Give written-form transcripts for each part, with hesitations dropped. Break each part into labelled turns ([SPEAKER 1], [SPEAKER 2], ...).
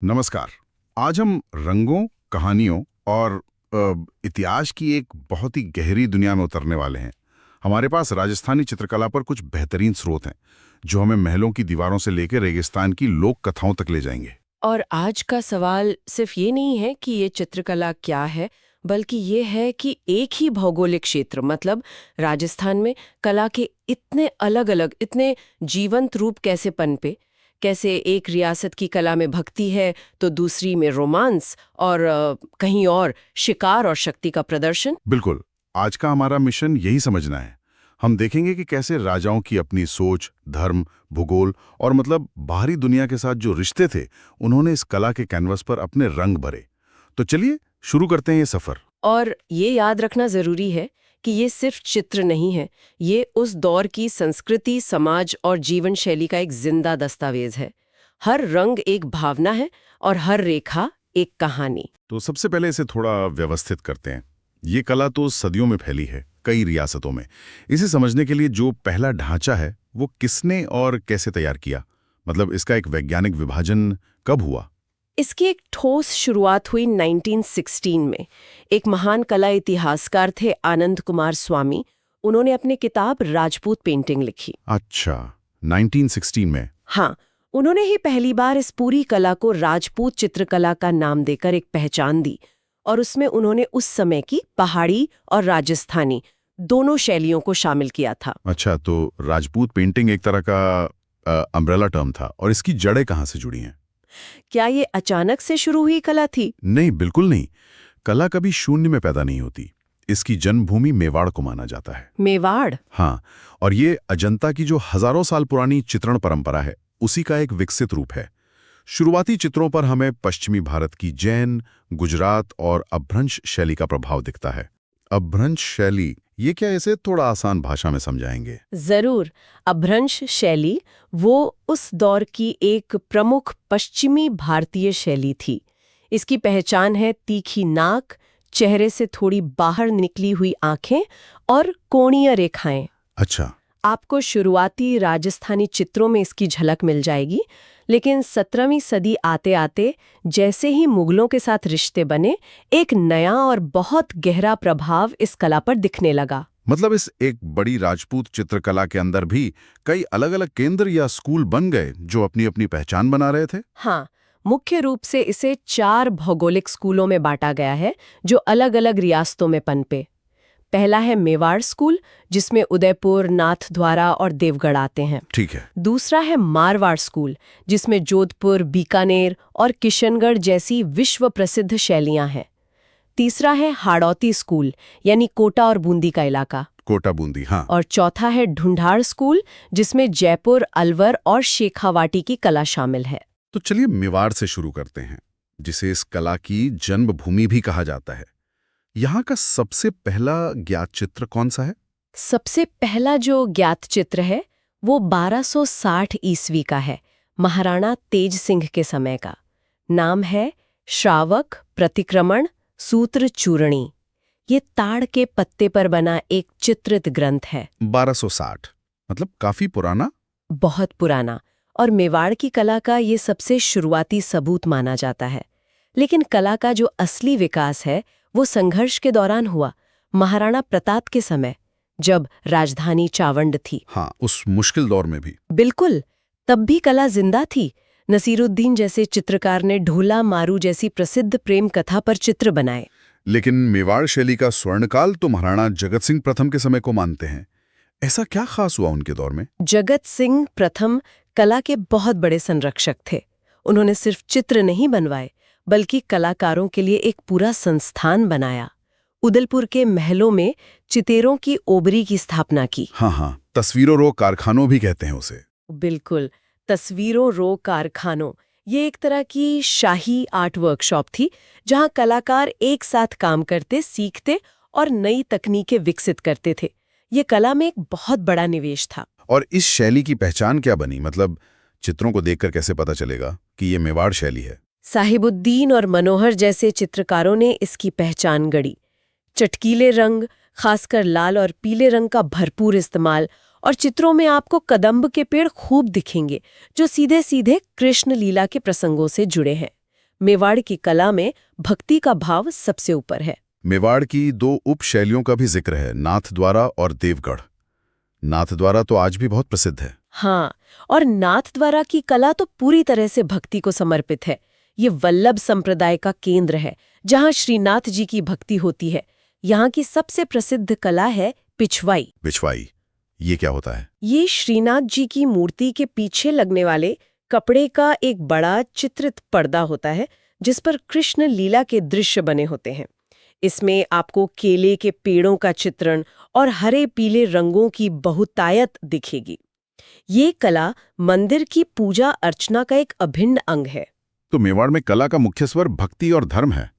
[SPEAKER 1] नमस्कार। आज हम रंगों, कहानियों और इतिहास की एक बहुत ही गहरी दुनिया में उतरने वाले हैं। हमारे पास राजस्थानी चित्रकला पर कुछ बेहतरीन स्रोत हैं, जो हमें महलों की दीवारों से लेकर रेगिस्तान की लोक कथाओं तक ले जाएंगे।
[SPEAKER 2] और आज का सवाल सिर्फ ये नहीं है कि ये चित्रकला क्या है, बल्कि ये है कि एक ही भौगोलिक क्षेत्र मतलब राजस्थान में कला के इतने अलग-अलग, इतने जीवंत रूप कैसे पनपे, कैसे एक रियासत की कला में भक्ति है तो दूसरी में रोमांस और कहीं और शिकार और शक्ति का प्रदर्शन।
[SPEAKER 1] बिल्कुल, आज का हमारा मिशन यही समझना है। हम देखेंगे कि कैसे राजाओं की अपनी सोच, धर्म, भूगोल और मतलब बाहरी दुनिया के साथ जो रिश्ते थे, उन्होंने इस कला के कैनवस पर अपने रंग भरे। तो चलिए शुरू करते हैं ये सफर।
[SPEAKER 2] और ये याद रखना जरूरी है कि ये सिर्फ चित्र नहीं है, ये उस दौर की संस्कृति, समाज और जीवन शैली का एक जिंदा दस्तावेज है। हर रंग एक भावना है और हर रेखा एक कहानी।
[SPEAKER 1] तो सबसे पहले इसे थोड़ा व्यवस्थित करते हैं। ये कला तो सदियों में फैली है, कई रियासतों में। इसे समझने के लिए जो पहला ढांचा है, वो किसने और कैसे तैयार किया? मतलब इसका एक वैज्ञानिक विभाजन कब हुआ?
[SPEAKER 2] इसकी एक ठोस शुरुआत हुई 1916 में। एक महान कला इतिहासकार थे आनंद कुमार स्वामी। उन्होंने अपनी किताब राजपूत पेंटिंग लिखी।
[SPEAKER 1] अच्छा, 1916 में।
[SPEAKER 2] हाँ, उन्होंने ही पहली बार इस पूरी कला को राजपूत चित्रकला का नाम देकर एक पहचान दी। और उसमें उन्होंने उस समय की पहाड़ी और राजस्थानी दोनों शैलियों को शामिल किया था।
[SPEAKER 1] अच्छा, तो राजपूत पेंटिंग एक तरह का अम्ब्रेला टर्म था, और इसकी जड़ें कहाँ से जुड़ी हैं?
[SPEAKER 2] क्या ये अचानक से शुरू हुई कला थी?
[SPEAKER 1] नहीं, बिल्कुल नहीं। कला कभी शून्य में पैदा नहीं होती। इसकी जन्मभूमि मेवाड़ को माना जाता है।
[SPEAKER 2] मेवाड़?
[SPEAKER 1] हाँ, और ये अजंता की जो हजारों साल पुरानी चित्रण परंपरा है, उसी का एक विकसित रूप है। शुरुआती चित्रों पर हमें पश्चिमी भारत की जैन, गुजरात और अपभ्रंश शैली का प्रभाव दिखता है। अपभ्रंश शैली, ये क्या, इसे थोड़ा आसान भाषा में समझाएंगे?
[SPEAKER 2] जरूर। अपभ्रंश शैली वो उस दौर की एक प्रमुख पश्चिमी भारतीय शैली थी। इसकी पहचान है तीखी नाक, चेहरे से थोड़ी बाहर निकली हुई आंखें और कोणीय रेखाएं।
[SPEAKER 1] अच्छा।
[SPEAKER 2] आपको शुरुआती राजस्थानी चित्रों में इसकी झलक मिल जाएगी, लेकिन 17वीं सदी आते आते जैसे ही मुगलों के साथ रिश्ते बने, एक नया और बहुत गहरा प्रभाव इस कला पर दिखने लगा।
[SPEAKER 1] मतलब इस एक बड़ी राजपूत चित्रकला के अंदर भी कई अलग-अलग केंद्र या स्कूल बन गए, जो अपनी अपनी पहचान बना रहे थे?
[SPEAKER 2] हाँ, मुख्य रूप से इसे 4 भौगोलिक स्कूलों में बांटा गया है, जो अलग-अलग रियासतों में पनपे। पहला है मेवाड़ स्कूल, जिसमें उदयपुर, नाथद्वारा और देवगढ़ आते हैं।
[SPEAKER 1] ठीक है।
[SPEAKER 2] दूसरा है मारवाड़ स्कूल, जिसमें जोधपुर, बीकानेर और किशनगढ़ जैसी विश्व प्रसिद्ध शैलियां हैं। तीसरा है हाड़ौती स्कूल, यानी कोटा और बूंदी का इलाका।
[SPEAKER 1] कोटा बूंदी, हाँ।
[SPEAKER 2] और चौथा है ढूंढाड़ स्कूल, जिसमें जयपुर, अलवर और शेखावाटी की कला शामिल है।
[SPEAKER 1] तो चलिए मेवाड़ से शुरू करते हैं, जिसे इस कला की जन्मभूमि भी कहा जाता है। यहाँ का सबसे पहला ज्ञात चित्र कौन सा है?
[SPEAKER 2] सबसे पहला जो ज्ञात चित्र है वो 1260 ईस्वी का है, महाराणा तेज सिंह के समय का। नाम है श्रावक प्रतिक्रमण सूत्र चूर्णी। ये ताड़ के पत्ते पर बना एक चित्रित ग्रंथ है।
[SPEAKER 1] 1260 मतलब काफी पुराना।
[SPEAKER 2] बहुत पुराना, और मेवाड़ की कला का ये सबसे शुरुआती सबूत माना जाता है। लेकिन कला का जो असली विकास है वो संघर्ष के दौरान हुआ, महाराणा प्रताप के समय, जब राजधानी चावंड थी।
[SPEAKER 1] हाँ, उस मुश्किल दौर में भी।
[SPEAKER 2] बिल्कुल, तब भी कला जिंदा थी। नसीरुद्दीन जैसे चित्रकार ने ढोला मारू जैसी प्रसिद्ध प्रेम कथा पर चित्र बनाए।
[SPEAKER 1] लेकिन मेवाड़ शैली का स्वर्णकाल तो महाराणा जगत सिंह प्रथम के समय को मानते हैं। ऐसा क्या खास हुआ उनके दौर में?
[SPEAKER 2] जगत सिंह प्रथम कला के बहुत बड़े संरक्षक थे। उन्होंने सिर्फ चित्र नहीं बनवाए, बल्कि कलाकारों के लिए एक पूरा संस्थान बनाया। उदयपुर के महलों में चितेरों की ओबरी की स्थापना की।
[SPEAKER 1] हाँ हाँ, तस्वीरों रो कारखानों भी कहते हैं उसे।
[SPEAKER 2] बिल्कुल, तस्वीरों रो कारखानों, ये एक तरह की शाही आर्ट वर्कशॉप थी, जहां कलाकार एक साथ काम करते, सीखते और नई तकनीकें विकसित करते थे। ये कला में एक बहुत बड़ा निवेश था।
[SPEAKER 1] और इस शैली की पहचान क्या बनी? मतलब चित्रों को देखकर कैसे पता चलेगा कि ये मेवाड़ शैली है?
[SPEAKER 2] साहिबुद्दीन और मनोहर जैसे चित्रकारों ने इसकी पहचान गढ़ी। चटकीले रंग, खासकर लाल और पीले रंग का भरपूर इस्तेमाल, और चित्रों में आपको कदम्ब के पेड़ खूब दिखेंगे, जो सीधे सीधे कृष्ण लीला के प्रसंगों से जुड़े हैं। मेवाड़ की कला में भक्ति का भाव सबसे ऊपर है।
[SPEAKER 1] मेवाड़ की दो उप शैलियों का भी जिक्र है, नाथद्वारा और देवगढ़। नाथद्वारा तो आज भी बहुत प्रसिद्ध है।
[SPEAKER 2] हाँ, और नाथद्वारा की कला तो पूरी तरह से भक्ति को समर्पित है। ये वल्लभ संप्रदाय का केंद्र है, जहाँ श्रीनाथ जी की भक्ति होती है। यहाँ की सबसे प्रसिद्ध कला है पिछवाई।
[SPEAKER 1] पिछवाई, ये क्या होता है?
[SPEAKER 2] ये श्रीनाथ जी की मूर्ति के पीछे लगने वाले कपड़े का एक बड़ा चित्रित पर्दा होता है, जिस पर कृष्ण लीला के दृश्य बने होते हैं। इसमें आपको केले के पेड़ों का चित्रण और हरे पीले रंगों की बहुतायत दिखेगी। ये कला मंदिर की पूजा अर्चना का एक अभिन्न अंग है।
[SPEAKER 1] तो मेवाड़ में कला का मुख्य स्वर भक्ति और धर्म है।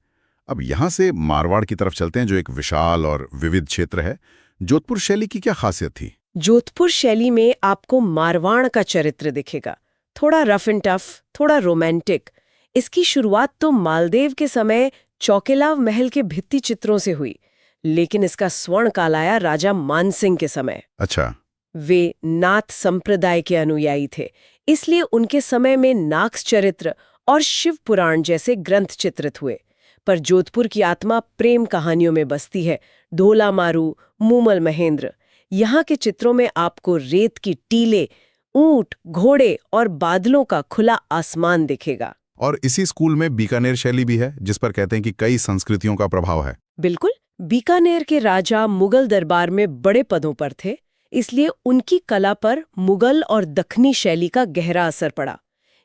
[SPEAKER 1] अब यहाँ से मारवाड़ की तरफ चलते हैं, जो एक विशाल और विविध क्षेत्र है। जोधपुर शैली की क्या खासियत थी?
[SPEAKER 2] जोधपुर शैली में आपको मारवाड़ का चरित्र दिखेगा, थोड़ा रफ एंड टफ, थोड़ा रोमांटिक। इसकी शुरुआत तो मालदेव के समय चौकेलाव महल के भित्ति चित्रों से हुई, लेकिन इसका स्वर्ण काल आया राजा मानसिंह के समय।
[SPEAKER 1] अच्छा।
[SPEAKER 2] वे नाथ संप्रदाय के अनुयायी थे, इसलिए उनके समय में नाक्स चरित्र और शिव पुराण जैसे ग्रंथ चित्रित हुए। पर जोधपुर की आत्मा प्रेम कहानियों में बसती है। ढोला मारू, मूमल महेंद्र, यहाँ के चित्रों में आपको रेत की टीले, ऊंट, घोड़े और बादलों का खुला आसमान दिखेगा।
[SPEAKER 1] और इसी स्कूल में बीकानेर शैली भी है, जिस पर कहते हैं कि कई संस्कृतियों का प्रभाव है।
[SPEAKER 2] बिल्कुल, बीकानेर के राजा मुगल दरबार में बड़े पदों पर थे, इसलिए उनकी कला पर मुगल और दखनी शैली का गहरा असर पड़ा।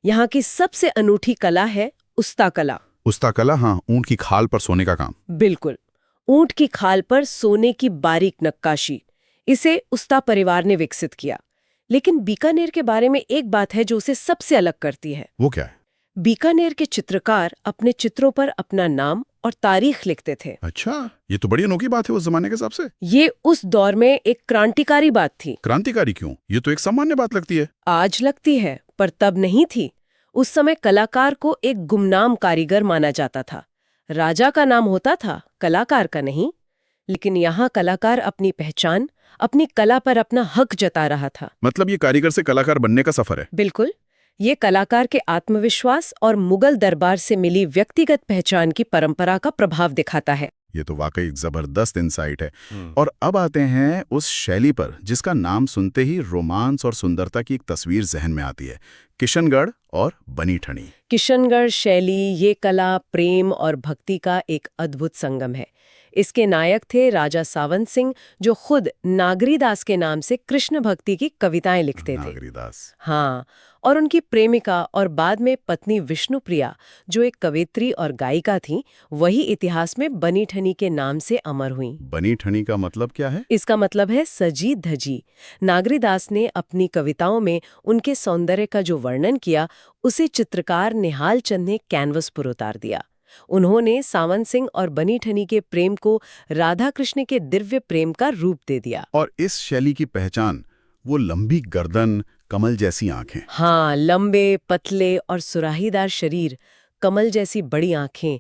[SPEAKER 2] यहाँ की सबसे अनूठी कला है उस्ता कला।
[SPEAKER 1] उस्ता कला, हाँ, ऊंट की खाल पर सोने का काम।
[SPEAKER 2] बिल्कुल, ऊंट की खाल पर सोने की बारीक नक्काशी, इसे उस्ता परिवार ने विकसित किया। लेकिन बीकानेर के बारे में एक बात है जो उसे सबसे अलग करती है।
[SPEAKER 1] वो क्या है?
[SPEAKER 2] बीकानेर के चित्रकार अपने चित्रों पर अपना नाम और तारीख लिखते थे।
[SPEAKER 1] अच्छा, ये तो बड़ी अनोखी बात है उस जमाने के हिसाब से।
[SPEAKER 2] ये उस दौर में एक क्रांतिकारी बात थी।
[SPEAKER 1] क्रांतिकारी क्यों? ये तो एक सामान्य बात लगती है।
[SPEAKER 2] आज लगती है, पर तब नहीं थी। उस समय कलाकार को एक गुमनाम कारीगर माना जाता था। राजा का नाम होता था, कलाकार का नहीं। लेकिन यहाँ कलाकार अपनी पहचान, अपनी कला पर अपना हक जता रहा था।
[SPEAKER 1] मतलब ये कारीगर से कलाकार बनने का सफर है।
[SPEAKER 2] बिल्कुल, ये कलाकार के आत्मविश्वास और मुगल दरबार से मिली व्यक्तिगत पहचान की परंपरा का प्रभाव दिखाता है।
[SPEAKER 1] ये तो वाकई एक जबरदस्त इंसाइट है। और अब आते हैं उस शैली पर जिसका नाम सुनते ही रोमांस और सुंदरता की एक तस्वीर जहन में आती है, किशनगढ़ और बनीठनी।
[SPEAKER 2] किशनगढ़ शैली ये कला, प्रेम और भक्ति का एक अद्भुत संगम है। इसके नायक थे राजा सावंत सिंह, जो खुद नागरीदास के नाम से कृष्ण भक्ति की कविताएं लिखते थे।
[SPEAKER 1] नागरीदास।
[SPEAKER 2] हाँ, और उनकी प्रेमिका और बाद में पत्नी विष्णुप्रिया, जो एक कवयित्री और गायिका थी, वही इतिहास में बनीठनी के नाम से अमर हुई।
[SPEAKER 1] बनीठनी का मतलब क्या है?
[SPEAKER 2] इसका मतलब है सजी धजी। नागरीदास ने अपनी कविताओं में उनके सौंदर्य का जो वर्णन किया, उसे चित्रकार निहाल चंद ने कैनवस पर उतार दिया। उन्होंने सावंत सिंह और बनीठनी के प्रेम को राधा कृष्ण के दिव्य प्रेम का रूप दे दिया।
[SPEAKER 1] और इस शैली की पहचान वो लंबी गर्दन, कमल जैसी आंखें।
[SPEAKER 2] हाँ, लंबे, पतले और सुराहीदार शरीर, कमल जैसी बड़ी आंखें,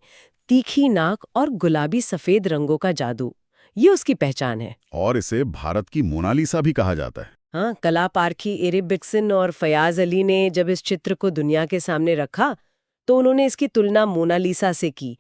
[SPEAKER 2] तीखी नाक और गुलाबी सफेद रंगों का जादू, ये उसकी पहचान है।
[SPEAKER 1] और इसे भारत की मोनालिसा भी कहा जाता है।
[SPEAKER 2] हाँ, कला पारखी एरिक बिक्सन और फयाज अली ने जब इस चित्र को दुनिया के सामने रखा, तो उन्होंने इसकी तुलना मोनालिसा से की।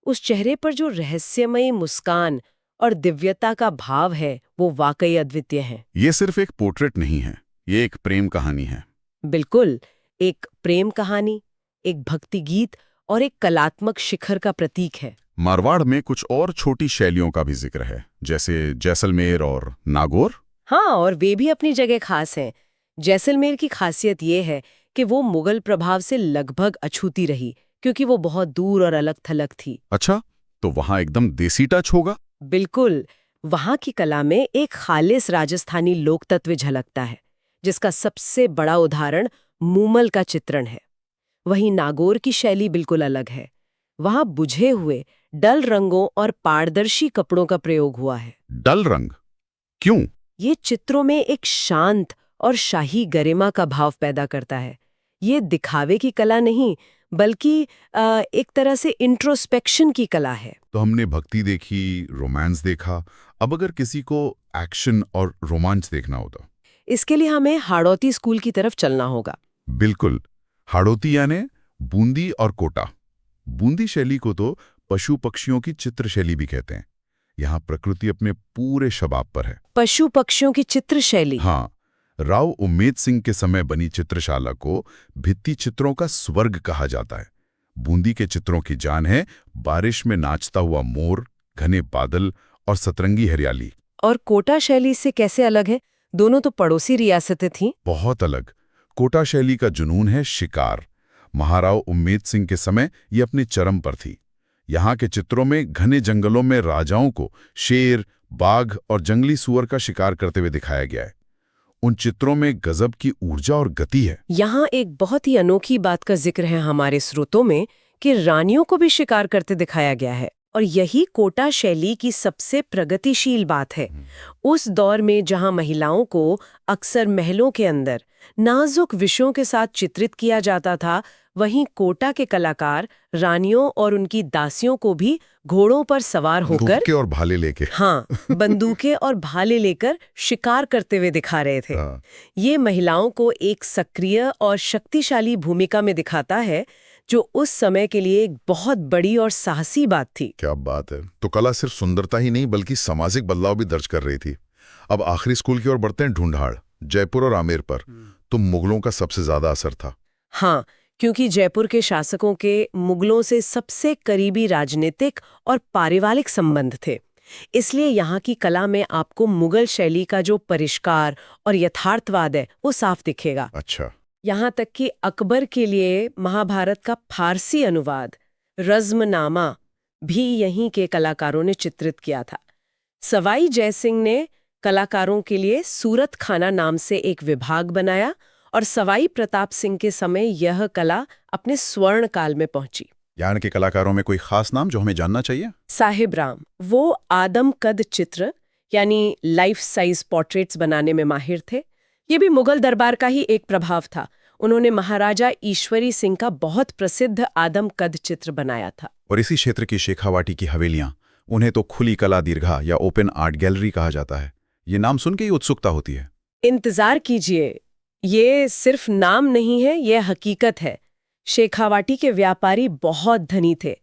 [SPEAKER 2] उस चेहरे पर जो रहस्यमयी मुस्कान और दिव्यता का भाव है, वो वाकई अद्वितीय है।
[SPEAKER 1] ये सिर्फ एक पोर्ट्रेट नहीं है, ये एक प्रेम कहानी है।
[SPEAKER 2] बिल्कुल, एक प्रेम कहानी, एक भक्ति गीत और एक कलात्मक शिखर का प्रतीक है।
[SPEAKER 1] मारवाड़ में कुछ और छोटी शैलियों का भी जिक्र है, जैसे जैसलमेर और नागौर।
[SPEAKER 2] हाँ, और वे भी अपनी जगह खास हैं। जैसलमेर की खासियत ये है कि वो मुगल प्रभाव से लगभग अछूती रही, क्योंकि वो बहुत दूर और अलग थलग थी।
[SPEAKER 1] अच्छा, तो वहाँ एकदम देसी टच होगा?
[SPEAKER 2] बिल्कुल, वहाँ की कला में एक खालिस राजस्थानी लोकतत्व झलकता है, जिसका सबसे बड़ा उदाहरण मूमल का चित्रण है। वहीं नागौर की शैली बिल्कुल अलग है। वहाँ बुझे हुए डल रंगों और पारदर्शी कपड़ों का प्रयोग हुआ है।
[SPEAKER 1] डल रंग क्यों?
[SPEAKER 2] ये चित्रों में एक शांत और शाही गरिमा का भाव पैदा करता है। ये दिखावे की कला नहीं, बल्कि एक तरह से इंट्रोस्पेक्शन की कला है।
[SPEAKER 1] तो हमने भक्ति देखी, रोमांस देखा, अब अगर किसी को एक्शन और रोमांच देखना हो तो
[SPEAKER 2] इसके लिए हमें हाड़ौती स्कूल की तरफ चलना होगा।
[SPEAKER 1] बिल्कुल, हाड़ौती यानी बूंदी और कोटा। बूंदी शैली को तो पशु पक्षियों की चित्र शैली भी कहते हैं। यहाँ प्रकृति अपने पूरे शबाब पर है।
[SPEAKER 2] पशु पक्षियों की चित्र शैली।
[SPEAKER 1] हाँ, राव उम्मेद सिंह के समय बनी चित्रशाला को भित्ति चित्रों का स्वर्ग कहा जाता है। बूंदी के चित्रों की जान है बारिश में नाचता हुआ मोर, घने बादल और सतरंगी हरियाली।
[SPEAKER 2] और कोटा शैली से कैसे अलग है? दोनों तो पड़ोसी रियासतें थीं।
[SPEAKER 1] बहुत अलग। कोटा शैली का जुनून है शिकार। महाराव उम्मेद सिंह के समय ये अपने चरम पर थी। यहाँ के चित्रों में घने जंगलों में राजाओं को शेर, बाघ और जंगली सुअर का शिकार करते हुए दिखाया गया है। उन चित्रों में गजब की ऊर्जा और गति है।
[SPEAKER 2] यहाँ एक बहुत ही अनोखी बात का जिक्र है हमारे स्रोतों में कि रानियों को भी शिकार करते दिखाया गया है, और यही कोटा शैली की सबसे प्रगतिशील बात है। उस दौर में जहाँ महिलाओं को अक्सर महलों के अंदर नाजुक विषयों के साथ चित्रित किया जाता था, वहीं कोटा के कलाकार रानियों और उनकी दासियों को भी घोड़ों पर सवार होकर
[SPEAKER 1] बंदूकें और भाले लेके
[SPEAKER 2] बंदूकें और भाले लेकर शिकार करते हुए दिखा रहे थे। ये महिलाओं को एक सक्रिय और शक्तिशाली भूमिका में दिखाता है, जो उस समय के लिए एक बहुत बड़ी और साहसी बात थी।
[SPEAKER 1] क्या बात है। तो कला सिर्फ सुंदरता ही नहीं बल्कि सामाजिक बदलाव भी दर्ज कर रही थी। अब आखिरी स्कूल की ओर बढ़ते हैं, ढूंढाड़, जयपुर और आमेर पर तो मुगलों का सबसे ज्यादा असर था।
[SPEAKER 2] हाँ, क्योंकि जयपुर के शासकों के मुगलों से सबसे करीबी राजनीतिक और पारिवारिक संबंध थे। इसलिए यहाँ की कला में आपको मुगल शैली का जो परिष्कार और यथार्थवाद है वो साफ दिखेगा।
[SPEAKER 1] अच्छा।
[SPEAKER 2] यहाँ तक कि अकबर के लिए महाभारत का फारसी अनुवाद रज़्मनामा भी यहीं के कलाकारों ने चित्रित किया था। सवाई जयसिंह ने कलाकारों के लिए सूरत खाना नाम से एक विभाग बनाया, और सवाई प्रताप सिंह के समय यह कला अपने स्वर्ण काल में पहुंची।
[SPEAKER 1] यहाँ के कलाकारों में कोई खास नाम जो हमें जानना चाहिए?
[SPEAKER 2] साहिब राम, वो आदम कद चित्र यानी लाइफ साइज पोर्ट्रेट्स बनाने में माहिर थे। ये भी मुगल दरबार का ही एक प्रभाव था। उन्होंने महाराजा ईश्वरी सिंह का बहुत प्रसिद्ध आदम कद चित्र बनाया था।
[SPEAKER 1] और इसी क्षेत्र की शेखावाटी की हवेलियां, उन्हें तो खुली कला दीर्घा या ओपन आर्ट गैलरी कहा जाता है। ये नाम सुन के ही उत्सुकता होती है।
[SPEAKER 2] इंतजार कीजिए, ये सिर्फ नाम नहीं है, ये हकीकत है। शेखावाटी के व्यापारी बहुत धनी थे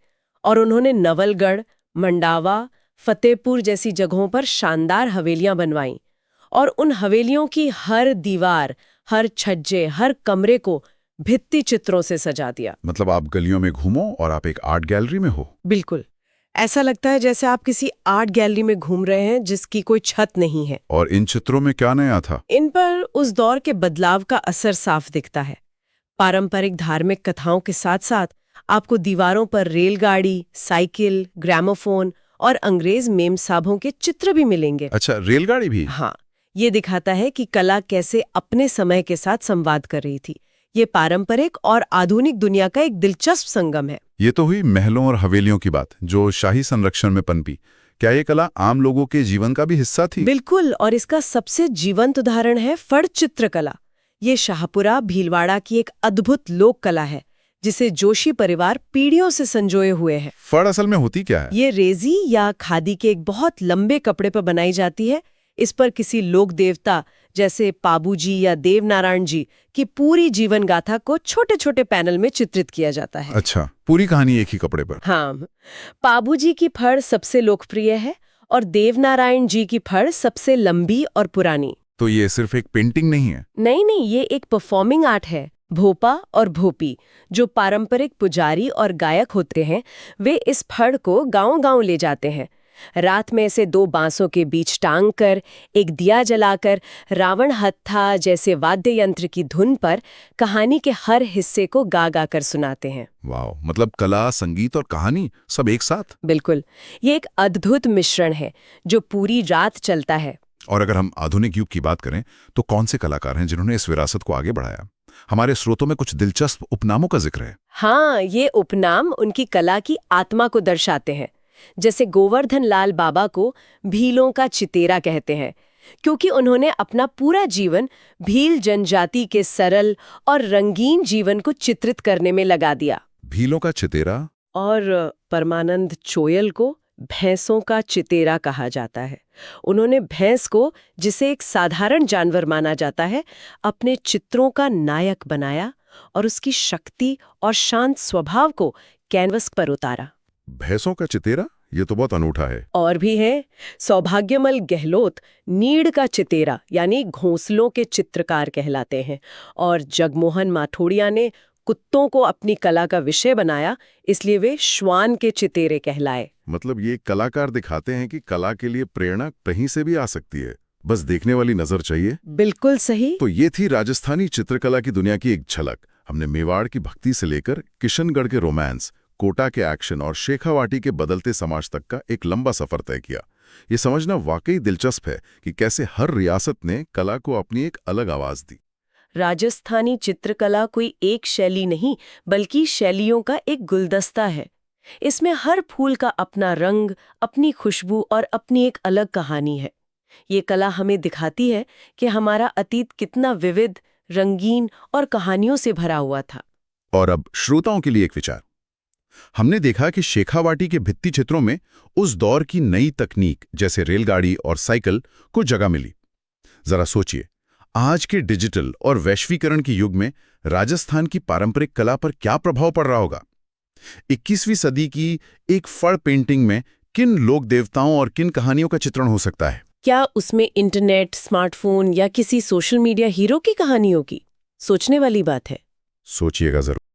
[SPEAKER 2] और उन्होंने नवलगढ़, मंडावा, फतेहपुर जैसी जगहों पर शानदार हवेलियां बनवाईं, और उन हवेलियों की हर दीवार, हर छज्जे, हर कमरे को भित्ति चित्रों से सजा दिया।
[SPEAKER 1] मतलब आप गलियों में घूमो और आप एक आर्ट गैलरी में हो।
[SPEAKER 2] बिल्कुल ऐसा लगता है जैसे आप किसी आर्ट गैलरी में घूम रहे हैं जिसकी कोई छत नहीं है।
[SPEAKER 1] और इन चित्रों में क्या नया था?
[SPEAKER 2] इन पर उस दौर के बदलाव का असर साफ दिखता है। पारंपरिक धार्मिक कथाओं के साथ साथ आपको दीवारों पर रेलगाड़ी, साइकिल, ग्रामोफोन और अंग्रेज मेम साहबों के चित्र भी मिलेंगे।
[SPEAKER 1] अच्छा, रेलगाड़ी भी?
[SPEAKER 2] हाँ, ये दिखाता है कि कला कैसे अपने समय के साथ संवाद कर रही थी। ये पारंपरिक और आधुनिक दुनिया का एक दिलचस्प संगम है।
[SPEAKER 1] ये तो हुई महलों और हवेलियों की बात जो शाही संरक्षण में पनपी। क्या ये कला आम लोगों के जीवन का भी हिस्सा थी?
[SPEAKER 2] बिल्कुल, और इसका सबसे जीवंत उदाहरण है फड़ चित्रकला। ये शाहपुरा भीलवाड़ा की एक अद्भुत लोक कला है जिसे जोशी परिवार पीढ़ियों से संजोए हुए है।
[SPEAKER 1] फड़ असल में होती क्या है?
[SPEAKER 2] ये रेजी या खादी के एक बहुत लंबे कपड़े पर बनाई जाती है। इस पर किसी लोक देवता जैसे पाबूजी या देवनारायण जी की पूरी जीवन गाथा को छोटे छोटे पैनल में चित्रित किया जाता है।
[SPEAKER 1] अच्छा, पूरी कहानी एक ही कपड़े पर?
[SPEAKER 2] हाँ, पाबूजी की फड़ सबसे लोकप्रिय है और देवनारायण जी की फड़ सबसे लंबी और पुरानी।
[SPEAKER 1] तो ये सिर्फ एक पेंटिंग नहीं है?
[SPEAKER 2] नहीं, ये एक परफॉर्मिंग आर्ट है। भोपा और भोपी जो पारंपरिक पुजारी और गायक होते हैं, वे इस फड़ को गांव-गांव ले जाते हैं। रात में इसे दो बांसों के बीच टांग कर, एक दिया जलाकर, रावण हत्था जैसे वाद्य यंत्र की धुन पर कहानी के हर हिस्से को गा गा कर सुनाते हैं।
[SPEAKER 1] वाह, मतलब कला, संगीत और कहानी सब एक साथ?
[SPEAKER 2] बिल्कुल, ये एक अद्भुत मिश्रण है जो पूरी रात चलता है।
[SPEAKER 1] और अगर हम आधुनिक युग की बात करें तो कौन से कलाकार हैं जिन्होंने इस विरासत को आगे बढ़ाया? हमारे स्रोतों में कुछ दिलचस्प उपनामों का जिक्र है।
[SPEAKER 2] हाँ, ये उपनाम उनकी कला की आत्मा को दर्शाते हैं। जैसे गोवर्धन लाल बाबा को भीलों का चितेरा कहते हैं, क्योंकि उन्होंने अपना पूरा जीवन भील जनजाति के सरल और रंगीन जीवन को चित्रित करने में लगा दिया।
[SPEAKER 1] भीलों का चितेरा?
[SPEAKER 2] और परमानंद चोयल को भैंसों का चितेरा कहा जाता है। उन्होंने भैंस को, जिसे एक साधारण जानवर माना जाता है, अपने चित्रों का नायक बनाया और उसकी शक्ति और शांत स्वभाव को कैनवस पर उतारा।
[SPEAKER 1] भैंसों का चितेरा, ये तो बहुत अनूठा है।
[SPEAKER 2] और भी है, सौभाग्यमल गहलोत नीड़ का चितेरा यानी घोंसलों के चित्रकार कहलाते हैं, और जगमोहन माथोड़िया ने कुत्तों को अपनी कला का विषय बनाया, इसलिए वे श्वान के चितेरे कहलाए।
[SPEAKER 1] मतलब ये कलाकार दिखाते हैं कि कला के लिए प्रेरणा कहीं से भी आ सकती है, बस देखने वाली नजर चाहिए।
[SPEAKER 2] बिल्कुल सही।
[SPEAKER 1] तो ये थी राजस्थानी चित्रकला की दुनिया की एक झलक। हमने मेवाड़ की भक्ति से लेकर किशनगढ़ के रोमांस, कोटा के एक्शन और शेखावाटी के बदलते समाज तक का एक लंबा सफर तय किया। ये समझना वाकई दिलचस्प है कि कैसे हर रियासत ने कला को अपनी एक अलग आवाज दी।
[SPEAKER 2] राजस्थानी चित्रकला कोई एक शैली नहीं, बल्कि शैलियों का एक गुलदस्ता है। इसमें हर फूल का अपना रंग, अपनी खुशबू और अपनी एक अलग कहानी है। ये कला हमें दिखाती है कि हमारा अतीत कितना विविध, रंगीन और कहानियों से भरा हुआ था।
[SPEAKER 1] और अब श्रोताओं के लिए एक विचार। हमने देखा कि शेखावाटी के भित्ति चित्रों में उस दौर की नई तकनीक जैसे रेलगाड़ी और साइकिल को जगह मिली। जरा सोचिए, आज के डिजिटल और वैश्वीकरण के युग में राजस्थान की पारंपरिक कला पर क्या प्रभाव पड़ रहा होगा। 21वीं सदी की एक फड़ पेंटिंग में किन लोक देवताओं और किन कहानियों का चित्रण हो सकता है?
[SPEAKER 2] क्या उसमें इंटरनेट, स्मार्टफोन या किसी सोशल मीडिया हीरो की कहानी होगी? सोचने वाली बात है।
[SPEAKER 1] सोचिएगा जरूर।